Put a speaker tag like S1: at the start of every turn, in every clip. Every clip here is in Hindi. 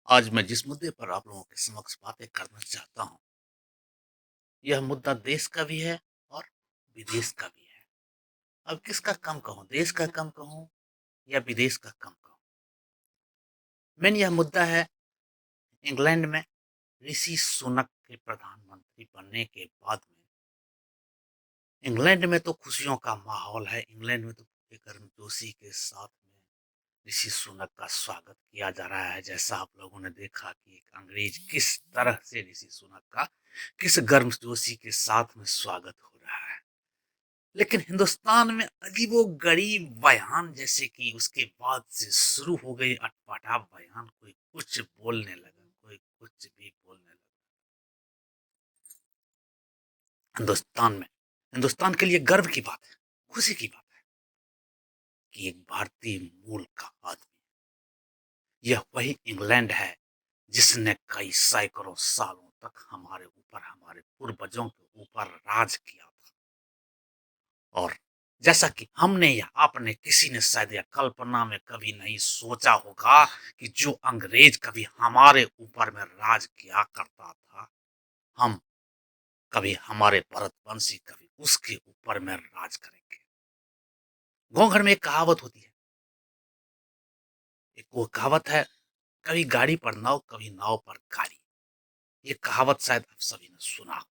S1: आज मैं जिस मुद्दे पर आप लोगों के समक्ष बातें करना चाहता हूँ, यह मुद्दा देश का भी है और विदेश का भी है। अब किसका कम कहूँ, देश का कम कहूँ या विदेश का कम कहूँ? मेन यह मुद्दा है इंग्लैंड में ऋषि सुनक के प्रधानमंत्री बनने के बाद में इंग्लैंड में तो खुशियों का माहौल है। इंग्लैंड में तो पूरे गर्मजोशी के साथ में ऋषि सुनक का स्वागत किया जा रहा है। जैसा आप लोगों ने देखा कि एक अंग्रेज किस तरह से ऋषि सुनक का किस गर्मजोशी के साथ में स्वागत हो रहा है। लेकिन हिंदुस्तान में अजीबो गरीब बयान, जैसे कि उसके बाद से शुरू हो गई अटपटा बयान। कोई कुछ बोलने लगा, कोई कुछ भी बोलने लगा। हिंदुस्तान में, हिंदुस्तान के लिए गर्व की बात है, खुशी की बात है कि एक भारतीय मूल का आदमी, यह वही इंग्लैंड है जिसने कई सैकड़ों सालों तक हमारे ऊपर, हमारे पूर्वजों के ऊपर राज किया था। और जैसा कि हमने या आपने, किसी ने शायद या कल्पना में कभी नहीं सोचा होगा कि जो अंग्रेज कभी हमारे ऊपर में राज किया करता था, हम कभी, हमारे भरतवंशी कभी उसके ऊपर में राज करेंगे। गांव घर में एक कहावत होती है, एक वो कहावत है, कभी गाड़ी पर नाव, कभी नाव पर गाड़ी। ये कहावत शायद आप सभी ने सुना हो।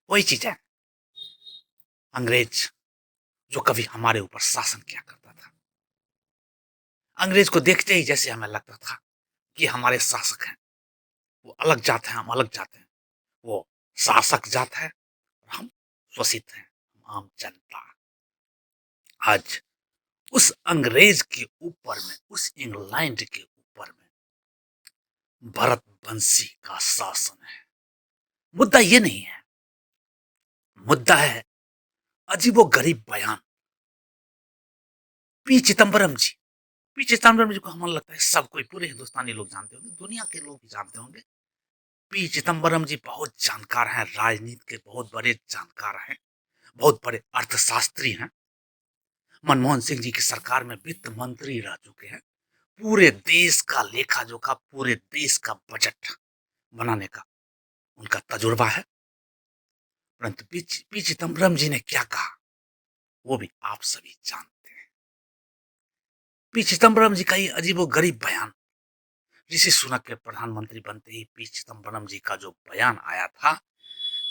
S1: वही चीज है, अंग्रेज जो कभी हमारे ऊपर शासन किया करता था। अंग्रेज को देखते ही जैसे हमें लगता था कि हमारे शासक हैं, वो अलग जात है, हम अलग जात हैं। वो शासक जात है और हम शोषित हैं, हम आम जनता। आज उस अंग्रेज के ऊपर में, उस इंग्लैंड के ऊपर में भरतवंशी का शासन है। मुद्दा ये नहीं है, मुद्दा है अजीबो गरीब बयान। पी चिदम्बरम जी, पी चिदम्बरम जी को हमें लगता है सब कोई, पूरे हिंदुस्तानी लोग जानते होंगे, दुनिया के लोग भी जानते होंगे। पी चिदम्बरम जी बहुत जानकार हैं, राजनीति के बहुत बड़े जानकार हैं, बहुत बड़े अर्थशास्त्री हैं। मनमोहन सिंह जी की सरकार में वित्त मंत्री रह चुके हैं। पूरे देश का लेखा जोखा, पूरे देश का बजट बनाने का उनका तजुर्बा है। परंतु पी चिदम्बरम जी ने क्या कहा, वो भी आप सभी जानते हैं। पी चिदम्बरम जी का ये अजीबो गरीब बयान, ऋषि सुनक के प्रधानमंत्री बनते ही पी चिदम्बरम जी का जो बयान आया था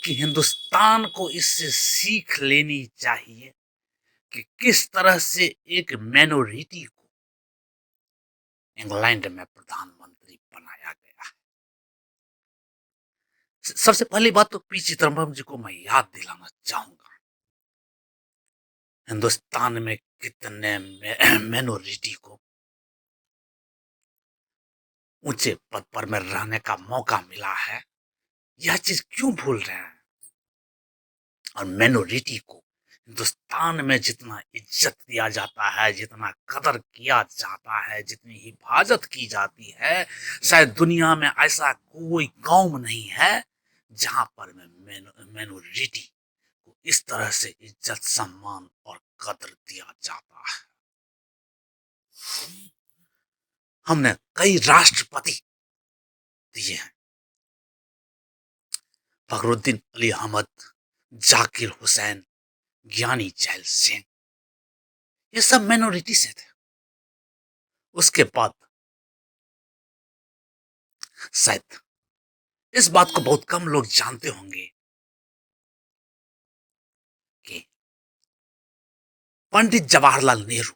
S1: कि हिंदुस्तान को इससे सीख लेनी चाहिए कि किस तरह से एक माइनॉरिटी को इंग्लैंड में प्रधानमंत्री बनाया गया है। सबसे पहली बात तो पी चिदम्बरम जी को मैं याद दिलाना चाहूंगा, हिंदुस्तान में कितने माइनॉरिटी को ऊंचे पद पर में रहने का मौका मिला है, यह चीज क्यों भूल रहे हैं। और माइनॉरिटी को हिंदुस्तान में जितना इज्जत दिया जाता है, जितना कदर किया जाता है, जितनी हिफाजत की जाती है, शायद दुनिया में ऐसा कोई कौम नहीं है जहां पर माइनॉरिटी को इस तरह से इज्जत, सम्मान और कदर दिया जाता है। हमने कई राष्ट्रपति दिए हैं, फखरुद्दीन अली अहमद, जाकिर हुसैन, ज्ञानी जैल सिंह, ये सब माइनॉरिटी से थे। उसके बाद शायद इस बात को बहुत कम लोग जानते होंगे कि पंडित जवाहरलाल नेहरू,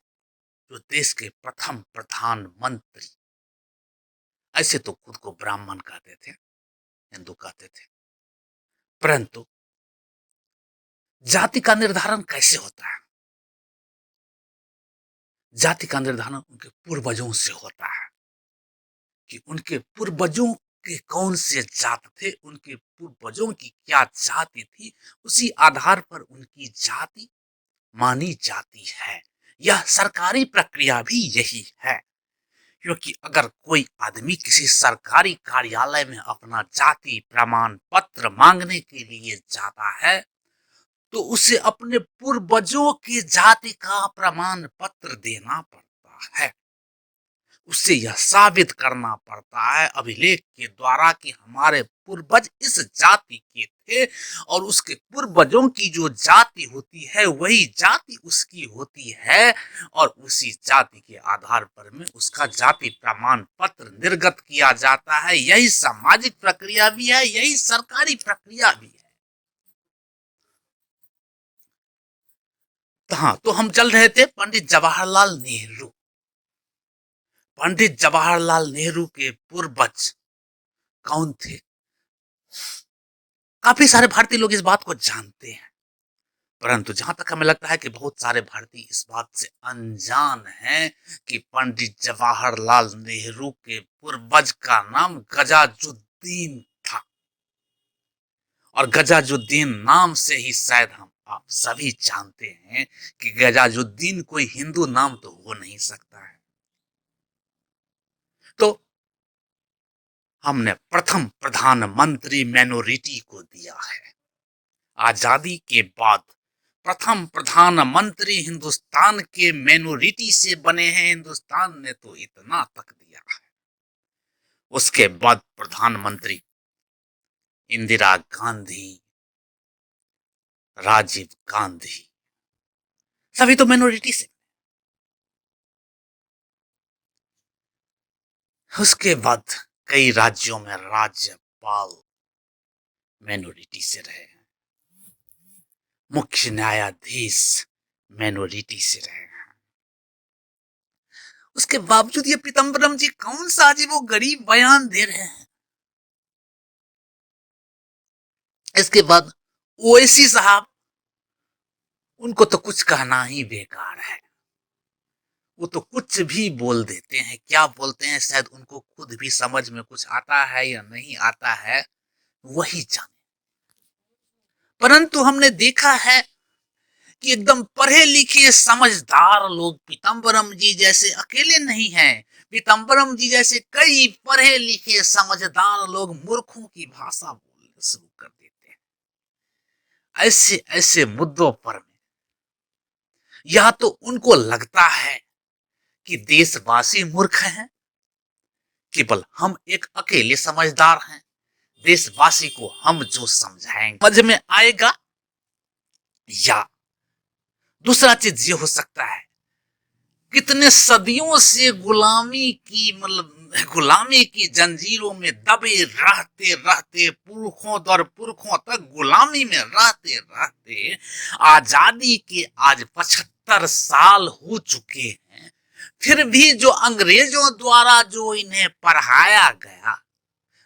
S1: जो देश के प्रथम प्रधानमंत्री, ऐसे तो खुद को ब्राह्मण कहते थे, हिंदू कहते थे, परंतु जाति का निर्धारण कैसे होता है? जाति का निर्धारण उनके पूर्वजों से होता है कि उनके पूर्वजों के कौन से जात थे, उनके पूर्वजों की क्या जाति थी, उसी आधार पर उनकी जाति मानी जाती है। यह सरकारी प्रक्रिया भी यही है, क्योंकि अगर कोई आदमी किसी सरकारी कार्यालय में अपना जाति प्रमाण पत्र मांगने के लिए जाता है, तो उसे अपने पूर्वजों की जाति का प्रमाण पत्र देना पड़ता है। उसे यह साबित करना पड़ता है अभिलेख के द्वारा कि हमारे पूर्वज इस जाति के थे और उसके पूर्वजों की जो जाति होती है वही जाति उसकी होती है और उसी जाति के आधार पर में उसका जाति प्रमाण पत्र निर्गत किया जाता है। यही सामाजिक प्रक्रिया भी है, यही सरकारी प्रक्रिया भी है। हाँ, तो हम चल रहे थे पंडित जवाहरलाल नेहरू। पंडित जवाहरलाल नेहरू के पूर्वज कौन थे? काफी सारे भारतीय लोग इस बात को जानते हैं, परंतु जहां तक हमें लगता है कि बहुत सारे भारतीय इस बात से अनजान हैं कि पंडित जवाहरलाल नेहरू के पूर्वज का नाम गजाजुद्दीन था। और गजाजुद्दीन नाम से ही शायद हम आप सभी जानते हैं कि गजाजुद्दीन कोई हिंदू नाम तो हो नहीं सकता है। तो हमने प्रथम प्रधानमंत्री माइनॉरिटी को दिया है। आजादी के बाद प्रथम प्रधानमंत्री हिंदुस्तान के माइनॉरिटी से बने हैं। हिंदुस्तान ने तो इतना तक दिया है। उसके बाद प्रधानमंत्री इंदिरा गांधी, राजीव गांधी, सभी तो माइनॉरिटी से। उसके बाद कई राज्यों में राज्यपाल माइनॉरिटी से रहे, मुख्य न्यायाधीश माइनॉरिटी से रहे। उसके बावजूद ये पीताम्बरम जी कौन सा अजीब वो गरीब बयान दे रहे हैं। इसके बाद ओवैसी साहब, उनको तो कुछ कहना ही बेकार है। वो तो कुछ भी बोल देते हैं, क्या बोलते हैं शायद उनको खुद भी समझ में कुछ आता है या नहीं आता है, वही जाने। परंतु हमने देखा है कि एकदम पढ़े लिखे समझदार लोग पीताम्बरम जी जैसे अकेले नहीं हैं। पीताम्बरम जी जैसे कई पढ़े लिखे समझदार लोग मूर्खों की भाषा बोलना शुरू कर देते हैं ऐसे ऐसे मुद्दों पर। या तो उनको लगता है कि देशवासी मूर्ख हैं, केवल हम एक अकेले समझदार हैं, देशवासी को हम जो समझाएंगे समझ में आएगा। या दूसरा चीज ये हो सकता है, कितने सदियों से गुलामी की जंजीरों में दबे रहते रहते पुरखों दर पुरखों तक गुलामी में रहते रहते आजादी के आज 75 साल हो चुके हैं, फिर भी जो अंग्रेजों द्वारा जो इन्हें पढ़ाया गया,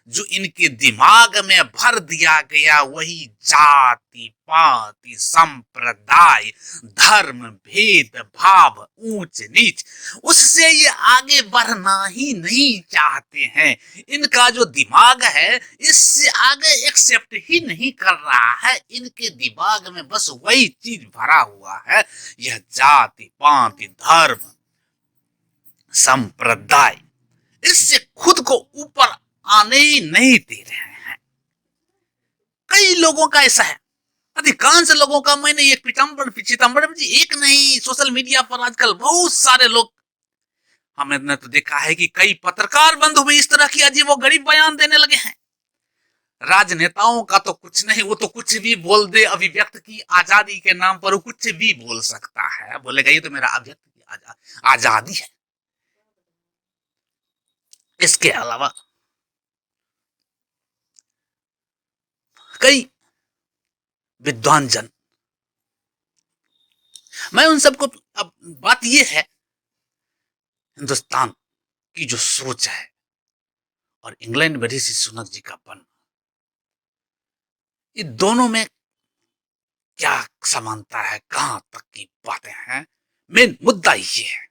S1: जो इनके दिमाग में भर दिया गया, वही जाति पाति संप्रदाय धर्म भेद भाव ऊंच नीच, उससे ये आगे बढ़ना ही नहीं चाहते हैं। इनका जो दिमाग है इससे आगे एक्सेप्ट ही नहीं कर रहा है। इनके दिमाग में बस वही चीज भरा हुआ है, यह जाति पाति धर्म संप्रदाय, इससे खुद को ऊपर आने ही नहीं दे रहे हैं। कई लोगों का ऐसा है, अधिकांश लोगों का। मैंने ये पीताम्बरम जी एक नहीं, सोशल मीडिया पर आजकल बहुत सारे लोग, हमने तो देखा है कि कई पत्रकार बंधु भी इस तरह की अजीब गरीब बयान देने लगे हैं। राजनेताओं का तो कुछ नहीं, वो तो कुछ भी बोल दे, अभिव्यक्त की आजादी के नाम पर वो कुछ भी बोल सकता है, बोलेगा ये तो मेरा अभिव्यक्त की आजादी है। इसके अलावा कई विद्वान जन, मैं उन सबको, अब बात यह है, हिंदुस्तान की जो सोच है और इंग्लैंड में ऋषि सुनक जी का बन, ये दोनों में क्या समानता है, कहां तक की बातें हैं। मेन मुद्दा ये है,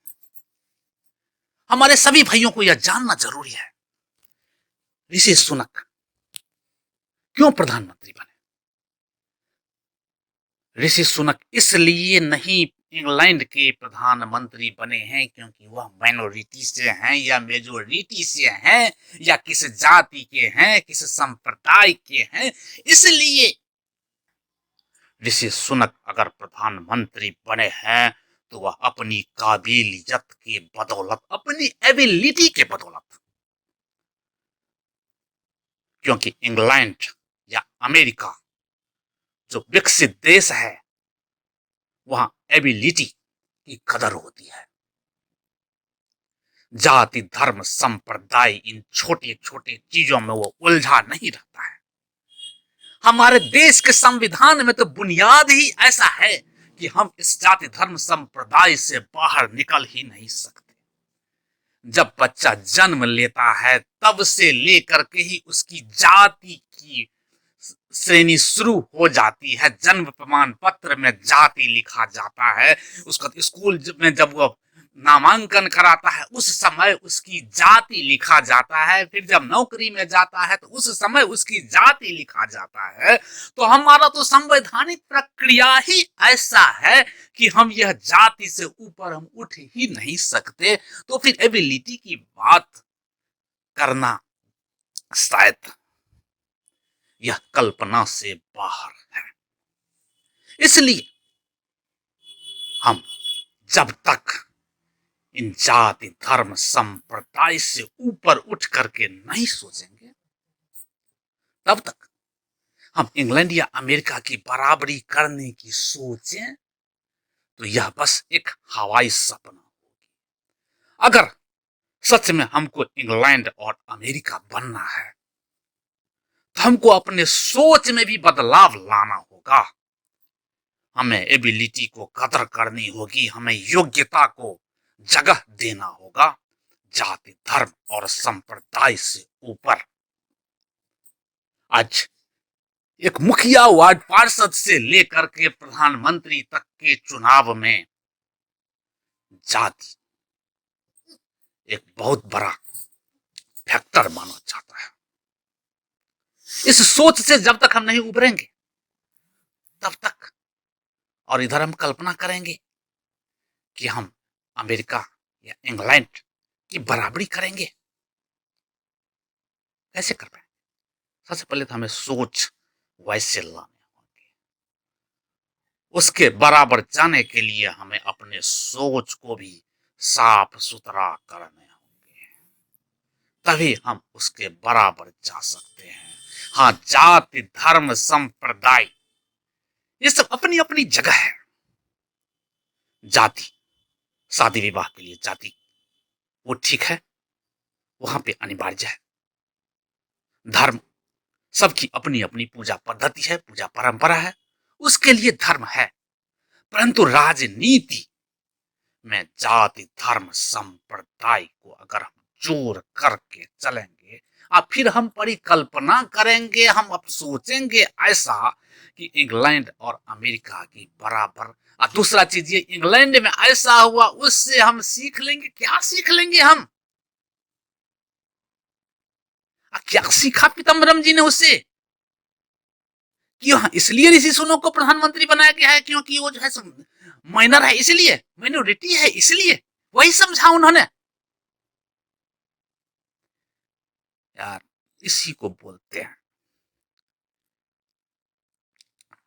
S1: हमारे सभी भाइयों को यह जानना जरूरी है, ऋषि सुनक क्यों प्रधानमंत्री बने। ऋषि सुनक इसलिए नहीं इंग्लैंड के प्रधानमंत्री बने हैं क्योंकि वह माइनॉरिटी से हैं या मेजोरिटी से हैं या किस जाति के हैं, किस संप्रदाय के हैं। इसलिए ऋषि सुनक अगर प्रधानमंत्री बने हैं तो वह अपनी काबिलियत की बदौलत, अपनी एबिलिटी के बदौलत, क्योंकि इंग्लैंड या अमेरिका जो विकसित देश है, वहां एबिलिटी की कदर होती है। जाति, धर्म, संप्रदाय, इन छोटे छोटे चीजों में वो उलझा नहीं रहता है। हमारे देश के संविधान में तो बुनियाद ही ऐसा है कि हम इस जाति, धर्म, संप्रदाय से बाहर निकल ही नहीं सकते। जब बच्चा जन्म लेता है तब से लेकर के ही उसकी जाति की श्रेणी शुरू हो जाती है। जन्म प्रमाण पत्र में जाति लिखा जाता है। उसका स्कूल में जब वो नामांकन कराता है उस समय उसकी जाति लिखा जाता है। फिर जब नौकरी में जाता है तो उस समय उसकी जाति लिखा जाता है। तो हमारा तो संवैधानिक प्रक्रिया ही ऐसा है कि हम यह जाति से ऊपर हम उठ ही नहीं सकते। तो फिर एबिलिटी की बात करना शायद यह कल्पना से बाहर है। इसलिए हम जब तक इन जाति, धर्म, संप्रदाय से ऊपर उठ करके नहीं सोचेंगे, तब तक हम इंग्लैंड या अमेरिका की बराबरी करने की सोचें तो यह बस एक हवाई सपना होगी। अगर सच में हमको इंग्लैंड और अमेरिका बनना है तो हमको अपने सोच में भी बदलाव लाना होगा। हमें एबिलिटी को कदर करनी होगी, हमें योग्यता को जगह देना होगा, जाति, धर्म और संप्रदाय से ऊपर। आज एक मुखिया, वार्ड पार्षद से लेकर के प्रधानमंत्री तक के चुनाव में जाति एक बहुत बड़ा फैक्टर माना जाता है। इस सोच से जब तक हम नहीं उभरेंगे तब तक, और इधर हम कल्पना करेंगे कि हम अमेरिका या इंग्लैंड की बराबरी करेंगे, कैसे कर पाएंगे? सबसे पहले तो हमें सोच वैसे लाने होंगे। उसके बराबर जाने के लिए हमें अपने सोच को भी साफ सुथरा करने होंगे, तभी हम उसके बराबर जा सकते हैं। हाँ, जाति, धर्म, संप्रदाय ये सब अपनी अपनी जगह है। जाति शादी विवाह के लिए जाति वो ठीक है, वहां पे अनिवार्य है। धर्म सबकी अपनी अपनी पूजा पद्धति है, पूजा परंपरा है, उसके लिए धर्म है। परंतु राजनीति में जाति, धर्म, संप्रदाय को अगर हम जोड़ करके चलेंगे और फिर हम परिकल्पना करेंगे, हम अब सोचेंगे ऐसा कि इंग्लैंड और अमेरिका की बराबर। और दूसरा चीज ये, इंग्लैंड में ऐसा हुआ उससे हम सीख लेंगे। क्या सीख लेंगे हम? क्या सीखा पीताम्बरम जी ने उससे? क्यों? इसलिए ऋषि सुनक को प्रधानमंत्री बनाया गया है क्योंकि वो जो है माइनर है, इसलिए माइनॉरिटी है, इसलिए वही समझा उन्होंने। यार, इसी को बोलते हैं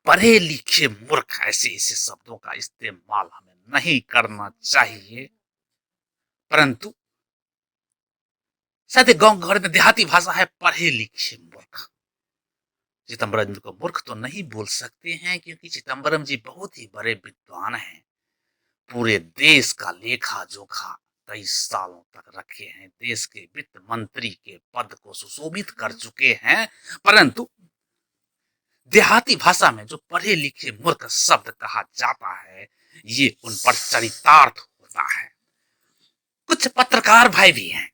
S1: पढ़े लिखे मूर्ख। ऐसे ऐसे शब्दों का इस्तेमाल हमें नहीं करना चाहिए। परंतु शायद गांव घर में देहाती भाषा है पढ़े लिखे मूर्ख। चिदंबरम जी को मूर्ख तो नहीं बोल सकते हैं क्योंकि चिदंबरम जी बहुत ही बड़े विद्वान हैं। पूरे देश का लेखा जोखा 23 सालों तक रखे हैं, देश के वित्त मंत्री के पद को सुशोभित कर चुके हैं। परंतु देहाती भाषा में जो पढ़े लिखे मूर्ख शब्द कहा जाता है, ये उन पर चरितार्थ होता है। कुछ पत्रकार भाई भी हैं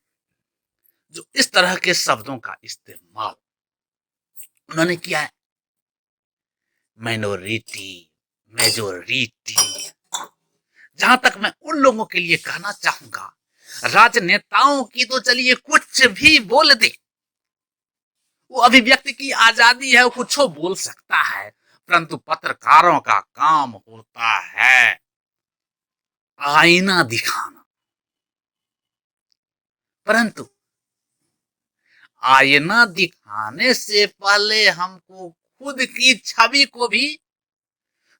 S1: जो इस तरह के शब्दों का इस्तेमाल उन्होंने किया है। माइनॉरिटी, मेजोरिटी, जहां तक मैं उन लोगों के लिए कहना चाहूंगा, राजनेताओं की तो चलिए कुछ भी बोल दे, वो अभिव्यक्ति की आजादी है, वो कुछ बोल सकता है। परंतु पत्रकारों का काम होता है आईना दिखाना। परंतु आईना दिखाने से पहले हमको खुद की छवि को भी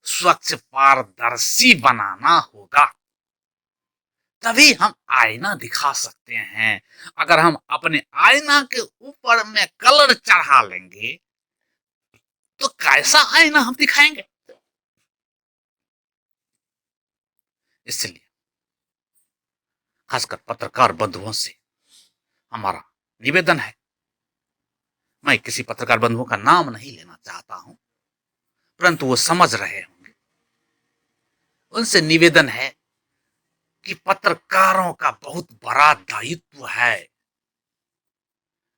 S1: स्वच्छ पारदर्शी बनाना होगा। तभी हम आईना दिखा सकते हैं। अगर हम अपने आईना के ऊपर में कलर चढ़ा लेंगे तो कैसा आईना हम दिखाएंगे। इसलिए खासकर पत्रकार बंधुओं से हमारा निवेदन है, मैं किसी पत्रकार बंधुओं का नाम नहीं लेना चाहता हूं, परंतु वो समझ रहे होंगे, उनसे निवेदन है कि पत्रकारों का बहुत बड़ा दायित्व है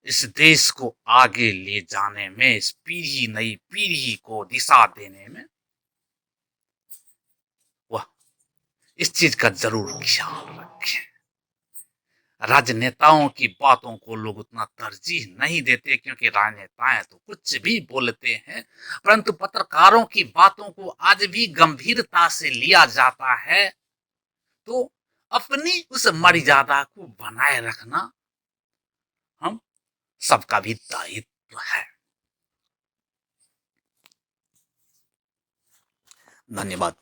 S1: इस देश को आगे ले जाने में, इस नई पीढ़ी को दिशा देने में। वह इस चीज का जरूर ख्याल रखें। राजनेताओं की बातों को लोग उतना तरजीह नहीं देते, क्योंकि राजनेताएं तो कुछ भी बोलते हैं, परंतु पत्रकारों की बातों को आज भी गंभीरता से लिया जाता है। तो अपनी उस मर्यादा को बनाए रखना हम सबका भी दायित्व है। धन्यवाद।